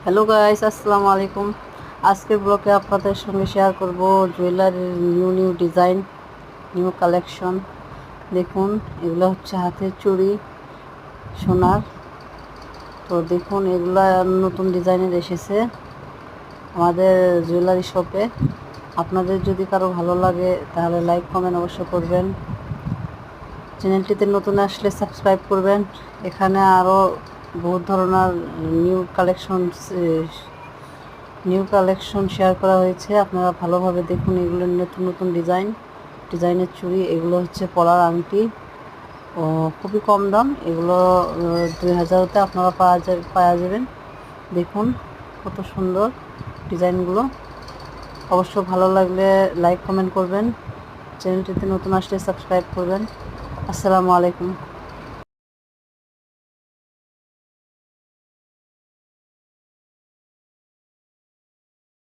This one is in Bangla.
হ্যালো গাইস, আসসালামু আলাইকুম। আজকের ব্লগে আপনাদের সঙ্গে শেয়ার করব জুয়েলারির নিউ ডিজাইন, নিউ কালেকশন। দেখুন, এগুলো হচ্ছে হাতের চুড়ি, সোনার। তো দেখুন, এগুলা নতুন ডিজাইনের এসেছে আমাদের জুয়েলারি শপে। আপনাদের যদি কারো ভালো লাগে তাহলে লাইক কমেন্ট অবশ্য করবেন। চ্যানেলটিতে নতুন আসলে সাবস্ক্রাইব করবেন। এখানে আরও বহুত ধরনের নিউ কালেকশন শেয়ার করা হয়েছে। আপনারা ভালোভাবে দেখুন। এগুলো নতুন নতুন ডিজাইনের চুড়ি। এগুলো হচ্ছে পলার আংটি, ও খুবই কম দাম। এগুলো 2000-তে আপনারা পাওয়া যাবেন। দেখুন কত সুন্দর ডিজাইনগুলো। অবশ্য ভালো লাগলে লাইক কমেন্ট করবেন। চ্যানেলটিতে নতুন আসলে সাবস্ক্রাইব করবেন। আসসালামু আলাইকুম।